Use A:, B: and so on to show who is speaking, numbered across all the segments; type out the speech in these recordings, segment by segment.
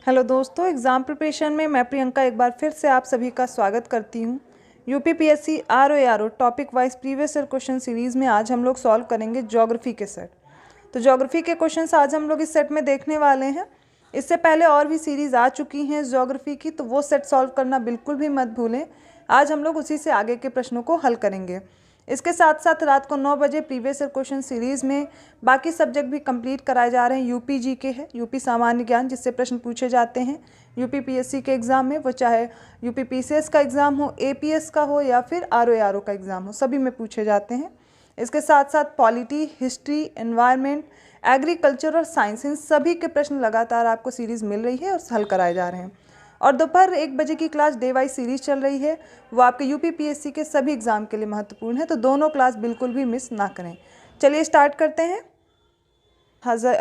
A: Hello दोस्तों, exam preparation में मैं प्रियंका एक बार फिर से आप सभी का स्वागत करती हूँ। UPPSC RO topic wise previous year question series में आज हम लोग सॉल्व करेंगे ज्योग्राफी के सेट। तो ज्योग्राफी के क्वेश्चंस आज हम लोग इस सेट में देखने वाले हैं। इससे पहले और भी सीरीज़ आ चुकी हैं ज्योग्राफी की, तो वो सेट सॉल्व करना बिल्कुल भी मत भूलें। आज हम लोग उसी से आगे के प्रश्नों को हल करेंगे। इसके साथ साथ रात को 9 बजे प्रीवियस ईयर क्वेश्चन सीरीज़ में बाकी सब्जेक्ट भी कंप्लीट कराए जा रहे हैं। यूपी जी के है, यूपी सामान्य ज्ञान, जिससे प्रश्न पूछे जाते हैं यूपी पीएससी के एग्ज़ाम में, वो चाहे यूपी पीसीएस का एग्ज़ाम हो, एपीएस का हो या फिर आरओ का एग्ज़ाम हो, सभी में पूछे जाते हैं। इसके साथ साथ पॉलिटी, हिस्ट्री, एनवायरनमेंट, एग्रीकल्चर और साइंस, इन सभी के प्रश्न लगातार आपको सीरीज़ मिल रही है और हल कराए जा रहे हैं। और दोपहर 1 बजे की क्लास डे वाइज सीरीज़ चल रही है, वो आपके यूपी पीएससी के सभी एग्ज़ाम के लिए महत्वपूर्ण है, तो दोनों क्लास बिल्कुल भी मिस ना करें। चलिए स्टार्ट करते हैं।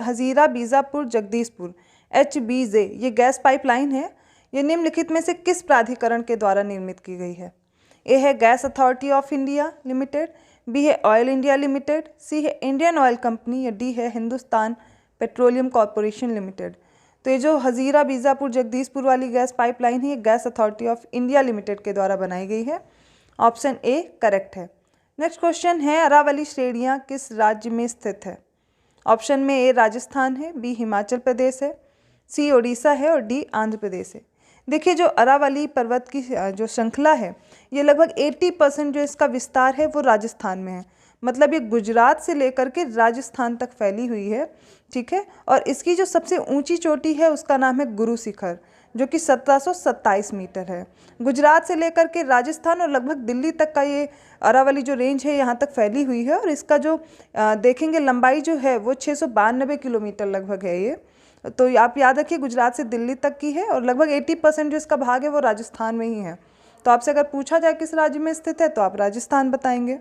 A: हज़ीरा बीजापुर जगदीशपुर HBJ ये गैस पाइपलाइन है। ये निम्नलिखित में से किस प्राधिकरण के द्वारा निर्मित की गई है? ए है gas authority of India limited, B है ऑयल इंडिया लिमिटेड, सी है इंडियन ऑयल कंपनी या डी है हिंदुस्तान पेट्रोलियम कॉरपोरेशन लिमिटेड। तो ये जो हज़ीरा बीजापुर जगदीशपुर वाली गैस पाइपलाइन है, ये gas authority of India limited के द्वारा बनाई गई है। ऑप्शन ए करेक्ट है। नेक्स्ट क्वेश्चन है, अरावली श्रेणियाँ किस राज्य में स्थित है? ऑप्शन में ए राजस्थान है, बी हिमाचल प्रदेश है, सी उड़ीसा है और डी आंध्र प्रदेश है। देखिए, जो अरावली पर्वत की जो श्रृंखला है, ये लगभग 80% जो इसका विस्तार है वो राजस्थान में है। मतलब ये गुजरात से लेकर के राजस्थान तक फैली हुई है, ठीक है। और इसकी जो सबसे ऊंची चोटी है उसका नाम है गुरु शिखर, जो कि 1727 मीटर है। गुजरात से लेकर के राजस्थान और लगभग दिल्ली तक का ये अरावली जो रेंज है यहाँ तक फैली हुई है। और इसका जो देखेंगे लंबाई जो है वो 692 किलोमीटर लगभग है ये। तो आप याद रखिए, गुजरात से दिल्ली तक की है और लगभग 80% जो इसका भाग है वो राजस्थान में ही है। तो आपसे अगर पूछा जाए किस राज्य में स्थित है तो आप राजस्थान बताएंगे,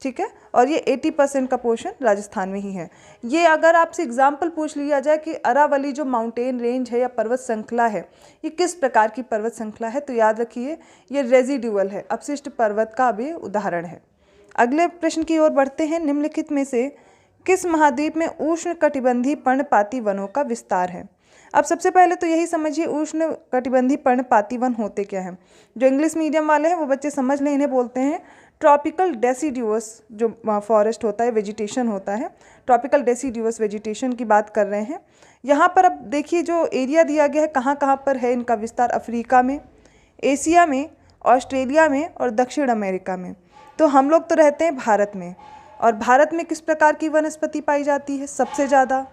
A: ठीक है। और ये 80% का पोर्शन राजस्थान में ही है। ये अगर आपसे एग्जाम्पल पूछ लिया जाए कि अरावली जो माउंटेन रेंज है या पर्वत श्रृंखला है, ये किस प्रकार की पर्वत श्रृंखला है, तो याद रखिए ये रेजिडुअल है, अपशिष्ट पर्वत का भी उदाहरण है। अगले प्रश्न की ओर बढ़ते हैं। निम्नलिखित में से किस महाद्वीप में उष्ण कटिबंधीय पर्णपाती वनों का विस्तार है? अब सबसे पहले तो यही समझिए उष्ण कटिबंधीय पर्णपाती वन होते क्या हैं। जो इंग्लिश मीडियम वाले हैं वो बच्चे समझ लें, इन्हें बोलते हैं ट्रॉपिकल डेसिडुअस जो फॉरेस्ट होता है, वेजिटेशन होता है। ट्रॉपिकल डेसिडुअस वेजिटेशन की बात कर रहे हैं। यहाँ पर अब देखिए जो एरिया दिया गया है, कहाँ कहाँ पर है इनका विस्तार, अफ्रीका में, एशिया में, ऑस्ट्रेलिया में और दक्षिण अमेरिका में। तो हम लोग तो रहते हैं भारत में, और भारत में किस प्रकार की वनस्पति पाई जाती है सबसे ज़्यादा?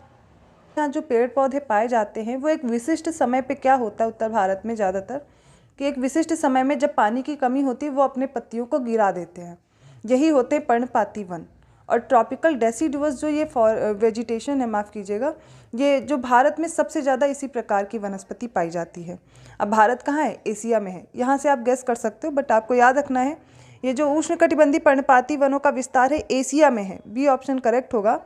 A: यहाँ जो पेड़ पौधे पाए जाते हैं वो एक विशिष्ट समय पे क्या होता है उत्तर भारत में ज़्यादातर, कि एक विशिष्ट समय में जब पानी की कमी होती है वो अपने पत्तियों को गिरा देते हैं, यही होते पर्णपाती वन। और ट्रॉपिकल डेसिडुअस जो ये वेजिटेशन है, माफ़ कीजिएगा, ये जो भारत में सबसे ज़्यादा इसी प्रकार की वनस्पति पाई जाती है। अब भारत कहाँ है? एशिया में है। यहाँ से आप गेस कर सकते हो, बट आपको याद रखना है ये जो उष्णकटिबंधीय पर्णपाती वनों का विस्तार है एशिया में है। बी ऑप्शन करेक्ट होगा।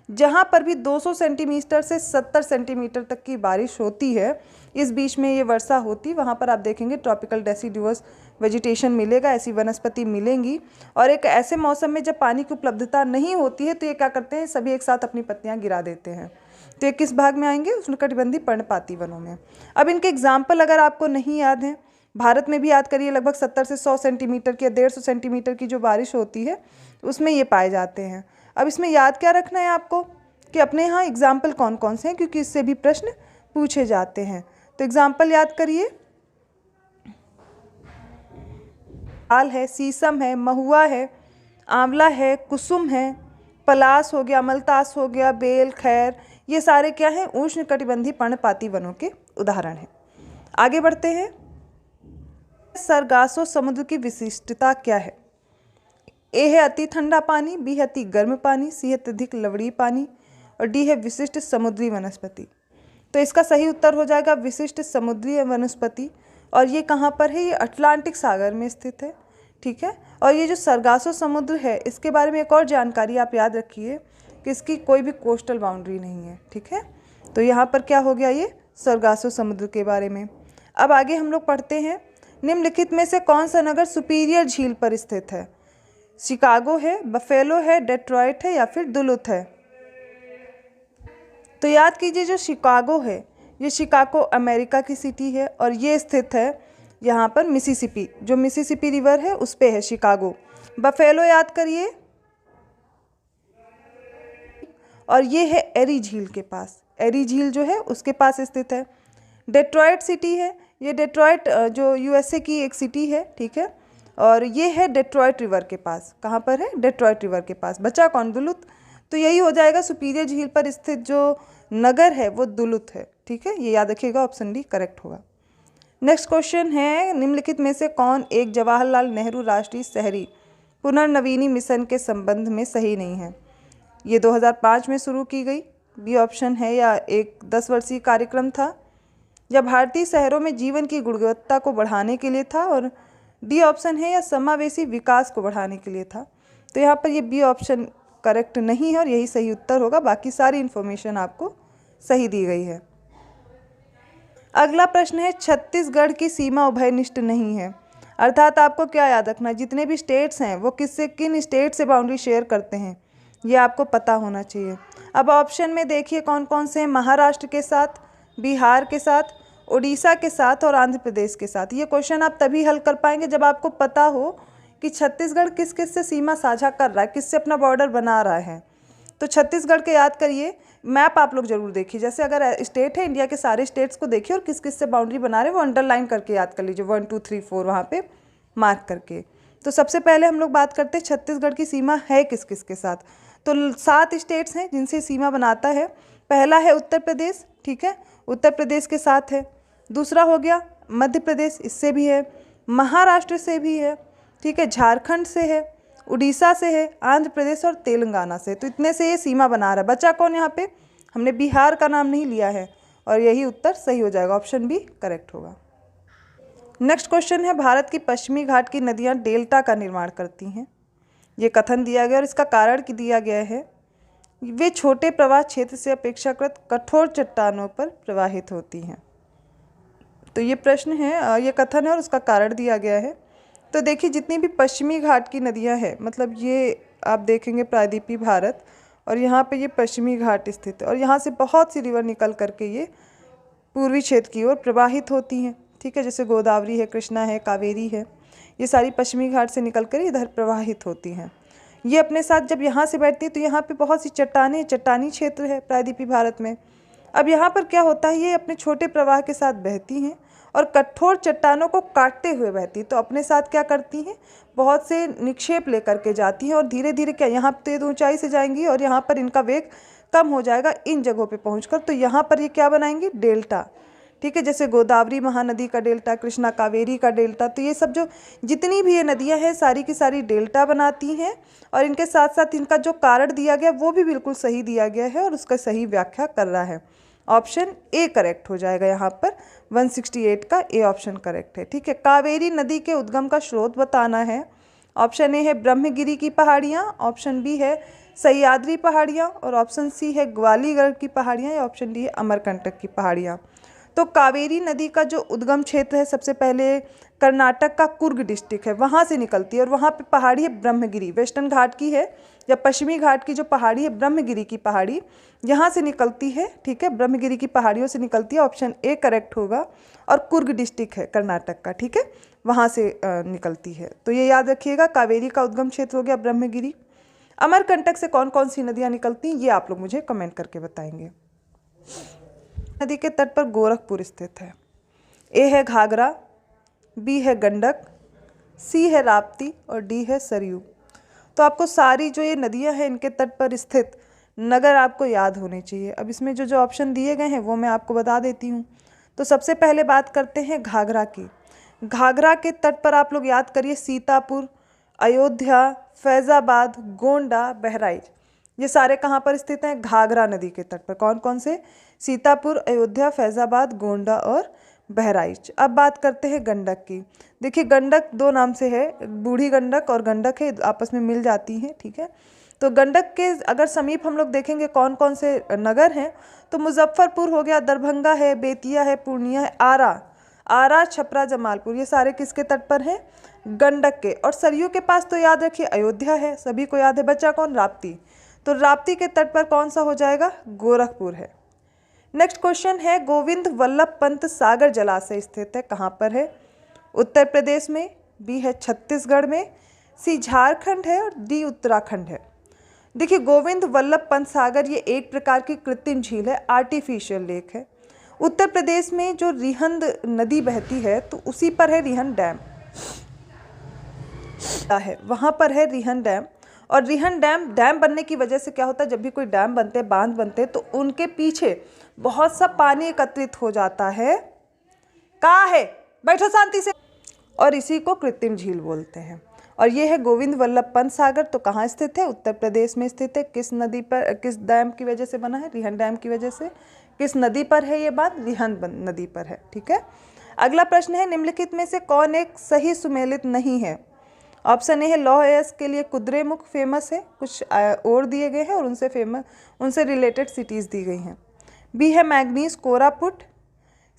A: जहाँ पर भी 200 सेंटीमीटर से 70 सेंटीमीटर तक की बारिश होती है, इस बीच में ये वर्षा होती, वहाँ पर आप देखेंगे ट्रॉपिकल डेसिडुअस वेजिटेशन मिलेगा, ऐसी वनस्पति मिलेंगी। और एक ऐसे मौसम में जब पानी की उपलब्धता नहीं होती है तो ये क्या करते हैं, सभी एक साथ अपनी पत्तियाँ गिरा देते हैं। तो ये किस भाग में आएंगे? उष्णकटिबंधीय पर्णपाती वनों में। अब इनके एग्जाम्पल अगर आपको नहीं याद हैं, भारत में भी याद करिए, लगभग 70 से 100 सेंटीमीटर की या 150 सेंटीमीटर की जो बारिश होती है उसमें ये पाए जाते हैं। अब इसमें याद क्या रखना है आपको कि अपने यहाँ एग्जाम्पल कौन कौन से हैं, क्योंकि इससे भी प्रश्न पूछे जाते हैं। तो एग्जाम्पल याद करिए, ताल है, शीशम है, महुआ है, आंवला है, कुसुम है, पलास हो गया, मलतास हो गया, बेल, खैर, ये सारे क्या हैं? उष्णकटिबंधीय पर्णपाती वनों के उदाहरण हैं। आगे बढ़ते हैं। सरगासो समुद्र की विशिष्टता क्या है? ए है अति ठंडा पानी, बी है अति गर्म पानी, सी है अत्यधिक लवणीय पानी और डी है विशिष्ट समुद्री वनस्पति। तो इसका सही उत्तर हो जाएगा विशिष्ट समुद्री वनस्पति। और ये कहाँ पर है? ये अटलांटिक सागर में स्थित है, ठीक है। और ये जो सरगासो समुद्र है, इसके बारे में एक और जानकारी आप याद रखिए कि इसकी कोई भी कोस्टल बाउंड्री नहीं है, ठीक है। तो यहाँ पर क्या हो गया, ये सरगासो समुद्र के बारे में। अब आगे हम लोग पढ़ते हैं। निम्नलिखित में से कौन सा नगर सुपीरियर झील पर स्थित है? शिकागो है, बफेलो है, डेट्रॉइट है या फिर दुलुथ है? तो याद कीजिए, जो शिकागो है ये शिकागो अमेरिका की सिटी है और ये स्थित है यहाँ पर मिसिसिपी, जो मिसिसिपी रिवर है उस पे है शिकागो। बफेलो याद करिए, और ये है एरी झील के पास, एरी झील जो है उसके पास स्थित है। डेट्रॉयट सिटी है, ये डेट्रॉयट जो यूएसए की एक सिटी है, ठीक है, और ये है डेट्रॉयट रिवर के पास। कहाँ पर है? डेट्रॉयट रिवर के पास। बचा कौन? दुलुथ। तो यही हो जाएगा, सुपीरियर झील पर स्थित जो नगर है वो दुलुथ है, ठीक है, ये याद रखिएगा, ऑप्शन डी करेक्ट होगा। नेक्स्ट क्वेश्चन है, निम्नलिखित में से कौन एक जवाहरलाल नेहरू राष्ट्रीय शहरी पुनर्नवीनी मिशन के संबंध में सही नहीं है? ये 2005 में शुरू की गई, बी ऑप्शन है, या एक 10 वर्षीय कार्यक्रम था, या भारतीय शहरों में जीवन की गुणवत्ता को बढ़ाने के लिए था, और डी ऑप्शन है, या समावेशी विकास को बढ़ाने के लिए था। तो यहाँ पर ये बी ऑप्शन करेक्ट नहीं है और यही सही उत्तर होगा। बाकी सारी इन्फॉर्मेशन आपको सही दी गई है। अगला प्रश्न है, छत्तीसगढ़ की सीमा उभयनिष्ठ नहीं है, अर्थात आपको क्या याद रखना है, जितने भी स्टेट्स हैं वो किन स्टेट से बाउंड्री शेयर करते हैं, ये आपको पता होना चाहिए। अब ऑप्शन में देखिए कौन कौन से हैं, महाराष्ट्र के साथ, बिहार के साथ, उड़ीसा के साथ और आंध्र प्रदेश के साथ। ये क्वेश्चन आप तभी हल कर पाएंगे जब आपको पता हो कि छत्तीसगढ़ किस किस से सीमा साझा कर रहा है, किससे अपना बॉर्डर बना रहा है। तो छत्तीसगढ़ के याद करिए, मैप आप लोग जरूर देखिए, जैसे अगर स्टेट है इंडिया के सारे स्टेट्स को देखिए और किस किस से बाउंड्री बना रहे हैं वो अंडरलाइन करके याद कर लीजिए, 1 2 3 4 वहाँ पे मार्क करके। तो सबसे पहले हम लोग बात करते हैं छत्तीसगढ़ की सीमा है किस किस के साथ। तो 7 स्टेट्स हैं जिनसे सीमा बनाता है। पहला है उत्तर प्रदेश, ठीक है, उत्तर प्रदेश के साथ है। दूसरा हो गया मध्य प्रदेश, इससे भी है, महाराष्ट्र से भी है, ठीक है, झारखंड से है, उड़ीसा से है, आंध्र प्रदेश और तेलंगाना से। तो इतने से ये सीमा बना रहा है। बचा कौन यहाँ पे? हमने बिहार का नाम नहीं लिया है और यही उत्तर सही हो जाएगा, ऑप्शन बी करेक्ट होगा। नेक्स्ट क्वेश्चन है, भारत की पश्चिमी घाट की नदियाँ डेल्टा का निर्माण करती हैं। ये कथन दिया गया और इसका कारण दिया गया है, वे छोटे प्रवाह क्षेत्र से अपेक्षाकृत कठोर चट्टानों पर प्रवाहित होती हैं। तो ये प्रश्न है, ये कथन है और उसका कारण दिया गया है। तो देखिए जितनी भी पश्चिमी घाट की नदियां हैं, मतलब ये आप देखेंगे प्रायद्वीपीय भारत और यहाँ पे ये पश्चिमी घाट स्थित है और यहाँ से बहुत सी रिवर निकल करके ये पूर्वी क्षेत्र की ओर प्रवाहित होती हैं, ठीक है, जैसे गोदावरी है, कृष्णा है, कावेरी है, ये सारी पश्चिमी घाट से निकल कर इधर प्रवाहित होती हैं। ये अपने साथ जब यहाँ से बैठती है तो यहाँ पे बहुत सी चट्टानी क्षेत्र है प्रायद्वीपीय भारत में। अब यहाँ पर क्या होता है, ये अपने छोटे प्रवाह के साथ बहती हैं और कठोर चट्टानों को काटते हुए बहती, तो अपने साथ क्या करती हैं, बहुत से निक्षेप लेकर के जाती हैं और धीरे धीरे क्या यहाँ तेज ऊंचाई से जाएंगी और यहाँ पर इनका वेग कम हो जाएगा इन जगहों पे पहुंचकर। तो यहाँ पर ये क्या बनाएंगी, डेल्टा, ठीक है, जैसे गोदावरी महानदी का डेल्टा, कृष्णा कावेरी का डेल्टा। तो ये सब जो जितनी भी ये नदियाँ हैं सारी की सारी डेल्टा बनाती हैं और इनके साथ साथ इनका जो कारण दिया गया वो भी बिल्कुल सही दिया गया है और उसका सही व्याख्या कर रहा है। ऑप्शन ए करेक्ट हो जाएगा, यहाँ पर 168 का ए ऑप्शन करेक्ट है, ठीक है। कावेरी नदी के उद्गम का स्रोत बताना है। ऑप्शन ए है ब्रह्मगिरी की पहाड़ियाँ, ऑप्शन बी है सह्याद्री पहाड़ियाँ और ऑप्शन सी है ग्वालीगढ़ की पहाड़ियाँ या ऑप्शन डी है अमरकंटक की पहाड़ियाँ। तो कावेरी नदी का जो उद्गम क्षेत्र है सबसे पहले कर्नाटक का कुर्ग डिस्ट्रिक्ट है, वहाँ से निकलती है और वहाँ पे पहाड़ी है ब्रह्मगिरी, वेस्टर्न घाट की है या पश्चिमी घाट की जो पहाड़ी है ब्रह्मगिरी की पहाड़ी, यहाँ से निकलती है, ठीक है, ब्रह्मगिरी की पहाड़ियों से निकलती है, ऑप्शन ए करेक्ट होगा। और कुर्ग डिस्ट्रिक्ट है कर्नाटक का, ठीक है, वहाँ से निकलती है। तो ये याद रखिएगा, कावेरी का उद्गम क्षेत्र हो गया ब्रह्मगिरी। अमरकंटक से कौन कौन सी नदियाँ निकलती हैं ये आप लोग मुझे कमेंट करके बताएंगे। नदी के तट पर गोरखपुर स्थित है। ए है घाघरा, बी है गंडक, सी है राप्ती और डी है सरयू। तो आपको सारी जो ये नदियां हैं इनके तट पर स्थित नगर आपको याद होने चाहिए। अब इसमें जो जो ऑप्शन दिए गए हैं वो मैं आपको बता देती हूँ। तो सबसे पहले बात करते हैं घाघरा की। घाघरा के तट पर आप लोग याद करिए सीतापुर, अयोध्या, फैज़ाबाद, गोंडा, बहराइच, ये सारे कहाँ पर स्थित हैं, घाघरा नदी के तट पर। कौन कौन से, सीतापुर, अयोध्या, फैज़ाबाद, गोंडा और बहराइच। अब बात करते हैं गंडक की। देखिए गंडक दो नाम से है, बूढ़ी गंडक और गंडक है, आपस में मिल जाती हैं, ठीक है। तो गंडक के अगर समीप हम लोग देखेंगे कौन कौन से नगर हैं, तो मुजफ्फरपुर हो गया, दरभंगा है, बेतिया है, पूर्णिया है, आरा, छपरा, जमालपुर, ये सारे किसके तट पर हैं, गंडक के। और सरयू के पास तो याद रखिए अयोध्या है, सभी को याद है। बचा कौन, राप्ती। तो राप्ती के तट पर कौन सा हो जाएगा, गोरखपुर है। नेक्स्ट क्वेश्चन है, गोविंद वल्लभ पंत सागर जलाशय स्थित है, कहाँ पर है? उत्तर प्रदेश में, बी है छत्तीसगढ़ में, सी झारखंड है और डी उत्तराखंड है। देखिए, गोविंद वल्लभ पंत सागर ये एक प्रकार की कृत्रिम झील है, आर्टिफिशियल लेक है। उत्तर प्रदेश में जो रिहंद नदी बहती है तो उसी पर है रिहंद डैम है, वहाँ पर है रिहंद डैम। और रिहंद डैम बनने की वजह से क्या होता है, जब भी कोई डैम बनते हैं, बांध बनते हैं, तो उनके पीछे बहुत सा पानी एकत्रित हो जाता है। कहाँ है? बैठो शांति से। और इसी को कृत्रिम झील बोलते हैं। और ये है गोविंद वल्लभ पंत सागर, तो कहाँ स्थित है? उत्तर प्रदेश में स्थित है। किस नदी पर, किस डैम की वजह से बना है? रिहंद डैम की वजह से। किस नदी पर है ये बात? रिहंद नदी पर है। ठीक है। अगला प्रश्न है, निम्नलिखित में से कौन एक सही सुमेलित नहीं है? ऑप्शन ए है लौह अयस्क के लिए कुद्रेमुख फेमस है, कुछ और दिए गए हैं और उनसे रिलेटेड सिटीज़ दी गई हैं। बी है मैग्नीज कोरापुट,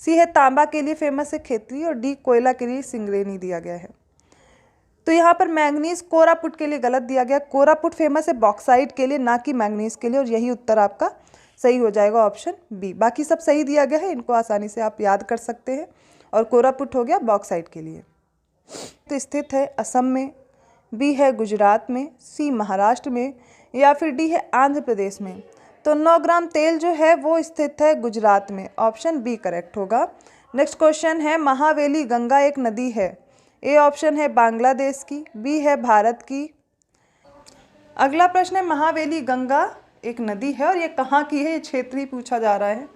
A: सी है तांबा के लिए फेमस है खेतरी, और डी कोयला के लिए सिंगरेनी दिया गया है। तो यहाँ पर मैग्नीज कोरापुट के लिए गलत दिया गया। कोरापुट फेमस है बॉक्साइट के लिए, ना कि मैग्नीज के लिए, और यही उत्तर आपका सही हो जाएगा, ऑप्शन बी। बाकी सब सही दिया गया है, इनको आसानी से आप याद कर सकते हैं। और कोरापुट हो गया बॉक्साइट के लिए। तो स्थित है असम में, बी है गुजरात में, सी महाराष्ट्र में, या फिर डी है आंध्र प्रदेश में। तो 9 ग्राम तेल जो है वो स्थित है गुजरात में, ऑप्शन बी करेक्ट होगा। नेक्स्ट क्वेश्चन है, महावेली गंगा एक नदी है। ए ऑप्शन है बांग्लादेश की, बी है भारत की। अगला प्रश्न है, महावेली गंगा एक नदी है और ये कहाँ की है? ये क्षेत्रीय पूछा जा रहा है।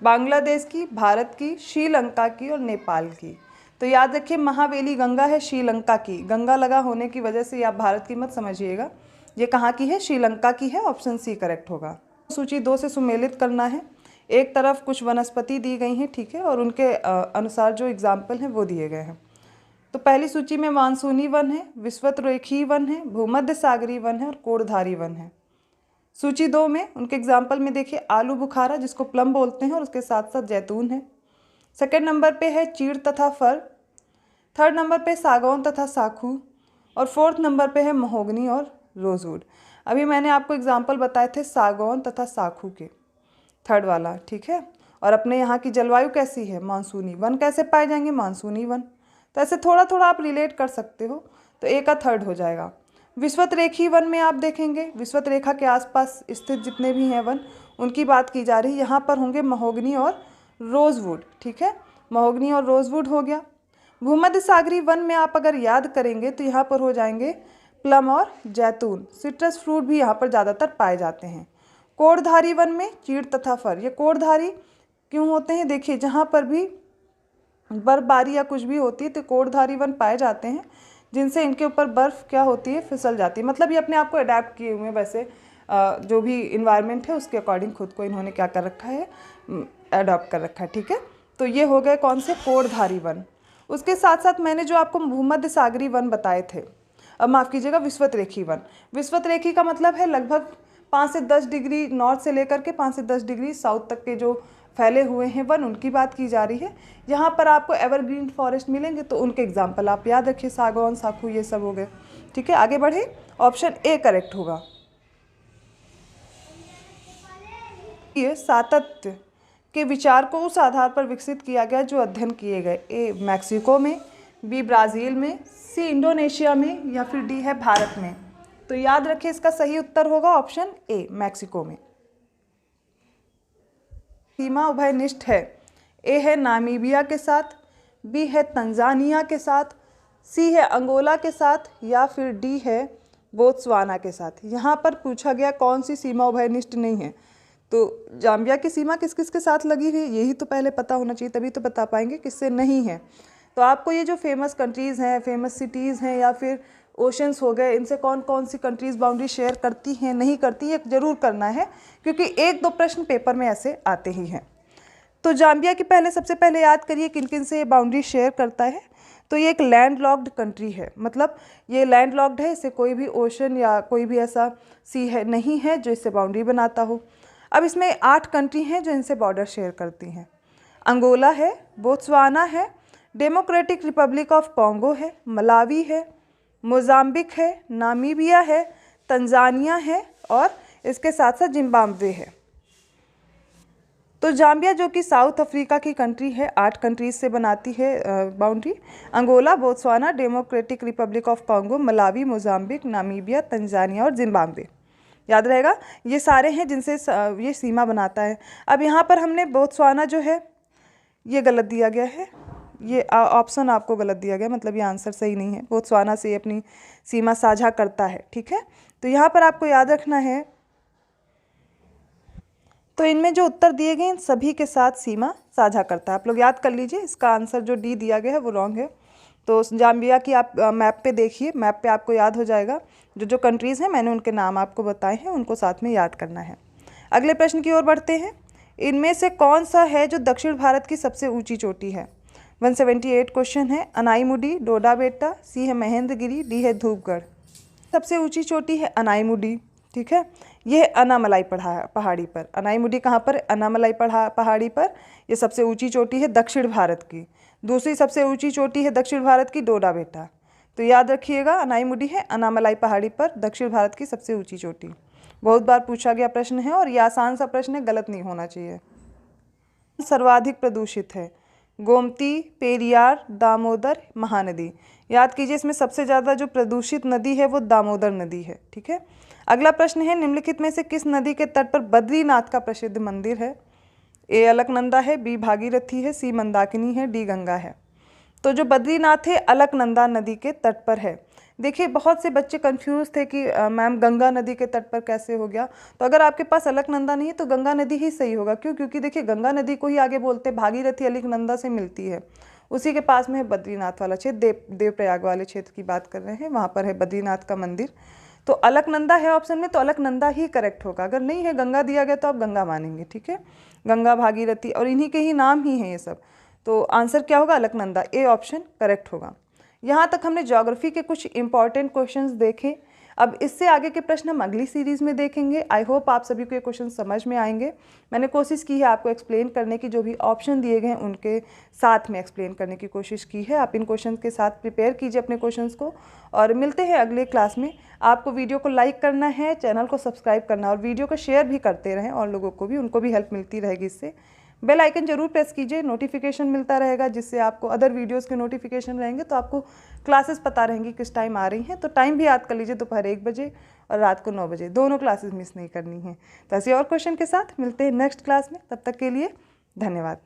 A: बांग्लादेश की, भारत की, श्रीलंका की और नेपाल की। तो याद रखिए, महावेली गंगा है श्रीलंका की। गंगा लगा होने की वजह से आप भारत की मत समझिएगा। ये कहाँ की है? श्रीलंका की है, ऑप्शन सी करेक्ट होगा। सूची 2 से सुमेलित करना है। एक तरफ कुछ वनस्पति दी गई हैं, ठीक है, और उनके अनुसार जो एग्जाम्पल हैं वो दिए गए हैं। तो पहली सूची में मानसूनी वन है, विषुवतरेखीय वन है, भूमध्य सागरीय वन है और कोड़धारी वन है। सूची 2 में उनके एग्जाम्पल में देखिए, आलू बुखारा जिसको प्लम बोलते हैं और उसके साथ साथ जैतून है। सेकेंड नंबर पे है चीड़ तथा फर। थर्ड नंबर पे सागौन तथा साखू। और फोर्थ नंबर पे है महोगनी और रोजवुड। अभी मैंने आपको एग्जाम्पल बताए थे सागौन तथा साखू के, थर्ड वाला, ठीक है। और अपने यहाँ की जलवायु कैसी है? मानसूनी। वन कैसे पाए जाएंगे? मानसूनी वन। तो ऐसे थोड़ा थोड़ा आप रिलेट कर सकते हो। तो ए का थर्ड हो जाएगा। विषुवतरेखीय वन में आप देखेंगे, विषुवत रेखा के आसपास स्थित जितने भी हैं वन, उनकी बात की जा रही है। यहाँ पर होंगे महोगनी और रोजवुड, ठीक है। महोगनी और रोजवुड हो गया। भूमध्य सागरीय वन में आप अगर याद करेंगे तो यहाँ पर हो जाएंगे प्लम और जैतून। सिट्रस फ्रूट भी यहाँ पर ज़्यादातर पाए जाते हैं। कोड़धारी वन में चीड़ तथा फर। ये कोड़धारी क्यों होते हैं? देखिए, जहाँ पर भी बर्फबारी या कुछ भी होती है तो कोड़धारी वन पाए जाते हैं, जिनसे इनके ऊपर बर्फ़ क्या होती है? फिसल जाती है। मतलब ये अपने आप को अडेप्ट किए हुए हैं, वैसे जो भी इन्वायरमेंट है उसके अकॉर्डिंग खुद को इन्होंने क्या कर रखा है? अडॉप्ट कर रखा है, ठीक है। तो ये हो गए कौन से? कोड़धारी वन। उसके साथ साथ मैंने जो आपको भूमध्य सागरीय वन बताए थे, अब माफ़ कीजिएगा, विषुवतरेखीय वन। विषुवतरेखीय का मतलब है लगभग 5 से 10 डिग्री नॉर्थ से लेकर के 5 से 10 डिग्री साउथ तक के जो फैले हुए हैं वन, उनकी बात की जा रही है। यहाँ पर आपको एवरग्रीन फॉरेस्ट मिलेंगे, तो उनके एग्जाम्पल आप याद रखिए, सागौन, साखू, ये सब हो गए, ठीक है। आगे बढ़े, ऑप्शन ए करेक्ट होगा। ये सातत्य के विचार को उस आधार पर विकसित किया गया जो अध्ययन किए गए। ए मैक्सिको में, बी ब्राज़ील में, सी इंडोनेशिया में, या फिर डी है भारत में। तो याद रखिए, इसका सही उत्तर होगा ऑप्शन ए मैक्सिको में। सीमा उभयनिष्ठ है। ए है नामीबिया के साथ, बी है तंजानिया के साथ, सी है अंगोला के साथ, या फिर डी है बोत्सवाना के साथ। यहाँ पर पूछा गया कौन सी सीमा उभयनिष्ठ नहीं है, तो जाम्बिया की सीमा किस किस के साथ लगी हुई है, यही तो पहले पता होना चाहिए, तभी तो बता पाएंगे किससे नहीं है। तो आपको ये जो फेमस कंट्रीज़ हैं, फेमस सिटीज़ हैं, या फिर ओशंस हो गए, इनसे कौन कौन सी कंट्रीज़ बाउंड्री शेयर करती हैं, नहीं करती, ये जरूर करना है, क्योंकि 1-2 प्रश्न पेपर में ऐसे आते ही हैं। तो जाम्बिया की सबसे पहले याद करिए किन किन से ये बाउंड्री शेयर करता है। तो ये एक लैंड लॉक्ड कंट्री है, मतलब ये लैंड लॉक्ड है, इससे कोई भी ओशन या कोई भी ऐसा सी है नहीं है जो इससे बाउंड्री बनाता हो। अब इसमें 8 कंट्री हैं जो इनसे बॉर्डर शेयर करती हैं। अंगोला है, बोत्सवाना है, डेमोक्रेटिक रिपब्लिक ऑफ कॉन्गो है, मलावी है, मोजाम्बिक है, नामीबिया है, तंजानिया है और इसके साथ साथ जिम्बाब्वे है। तो जाम्बिया जो कि साउथ अफ्रीका की कंट्री है, 8 कंट्रीज से बनाती है boundary. Angola, Botswana, Democratic Republic of Congo, Malawi, Mozambique, Namibia, Tanzania और जिम्बाब्वे। याद रहेगा, ये सारे हैं जिनसे ये सीमा बनाता है। अब यहाँ पर हमने बोत्सवाना जो है ये गलत दिया गया है, ये ऑप्शन आपको गलत दिया गया, मतलब ये आंसर सही नहीं है। बोत्सवाना से अपनी सीमा साझा करता है, ठीक है। तो यहाँ पर आपको याद रखना है, तो इनमें जो उत्तर दिए गए इन सभी के साथ सीमा साझा करता है। आप लोग याद कर लीजिए, इसका आंसर जो डी दिया गया है वो रॉन्ग है। तो जाम्बिया की आप मैप पे देखिए, मैप पे आपको याद हो जाएगा। जो कंट्रीज़ हैं मैंने उनके नाम आपको बताए हैं, उनको साथ में याद करना है। अगले प्रश्न की ओर बढ़ते हैं। इनमें से कौन सा है जो दक्षिण भारत की सबसे ऊँची चोटी है? 178 क्वेश्चन है। अनाईमुडी, डोडा बेटा, सी है महेंद्रगिरी, डी है धूपगढ़। सबसे ऊँची चोटी है अनाईमुडी, ठीक है। ये है अनामलाई पहाड़ी पर। अनाईमुडी कहाँ पर? अनामलाई पहाड़ी पर। ये सबसे ऊंची चोटी है दक्षिण भारत की। दूसरी सबसे ऊंची चोटी है दक्षिण भारत की डोडा बेटा। तो याद रखिएगा, अनाईमुडी है अनामलाई पहाड़ी पर, दक्षिण भारत की सबसे ऊंची चोटी। बहुत बार पूछा गया प्रश्न है और ये आसान सा प्रश्न है, गलत नहीं होना चाहिए। सर्वाधिक प्रदूषित है? गोमती, पेरियार, दामोदर, महानदी। याद कीजिए, इसमें सबसे ज़्यादा जो प्रदूषित नदी है वो दामोदर नदी है, ठीक है। अगला प्रश्न है, निम्नलिखित में से किस नदी के तट पर बद्रीनाथ का प्रसिद्ध मंदिर है? ए अलकनंदा है, बी भागीरथी है, सी मंदाकिनी है, डी गंगा है। तो जो बद्रीनाथ है अलकनंदा नदी के तट पर है। देखिए, बहुत से बच्चे कंफ्यूज थे कि मैम गंगा नदी के तट पर कैसे हो गया। तो अगर आपके पास अलकनंदा नहीं है तो गंगा नदी ही सही होगा। क्यों? क्योंकि देखिए, गंगा नदी को ही आगे बोलते, भागीरथी अलकनंदा से मिलती है, उसी के पास में है बद्रीनाथ वाला क्षेत्र। देवप्रयाग वाले क्षेत्र की बात कर रहे हैं, वहाँ पर है बद्रीनाथ का मंदिर। तो अलकनंदा है ऑप्शन में, तो अलकनंदा ही करेक्ट होगा। अगर नहीं है, गंगा दिया गया तो आप गंगा मानेंगे, ठीक है। गंगा, भागीरथी और इन्हीं के ही नाम ही हैं ये सब। तो आंसर क्या होगा? अलकनंदा, ए ऑप्शन करेक्ट होगा। यहाँ तक हमने ज्योग्राफी के कुछ इंपॉर्टेंट क्वेश्चंस देखे। अब इससे आगे के प्रश्न हम अगली सीरीज़ में देखेंगे। आई होप आप सभी को ये क्वेश्चन समझ में आएंगे। मैंने कोशिश की है आपको एक्सप्लेन करने की, जो भी ऑप्शन दिए गए हैं उनके साथ में एक्सप्लेन करने की कोशिश की है। आप इन क्वेश्चन के साथ प्रिपेयर कीजिए अपने क्वेश्चंस को, और मिलते हैं अगले क्लास में। आपको वीडियो को लाइक करना है, चैनल को सब्सक्राइब करना, और वीडियो को शेयर भी करते रहें, और लोगों को भी, उनको भी हेल्प मिलती रहेगी इससे। बेल आइकन जरूर प्रेस कीजिए, नोटिफिकेशन मिलता रहेगा, जिससे आपको अदर वीडियोस के नोटिफिकेशन रहेंगे, तो आपको क्लासेस पता रहेंगी किस टाइम आ रही हैं। तो टाइम भी याद कर लीजिए, दोपहर 1 बजे और रात को 9 बजे, दोनों क्लासेस मिस नहीं करनी है। तो ऐसे और क्वेश्चन के साथ मिलते हैं नेक्स्ट क्लास में। तब तक के लिए धन्यवाद।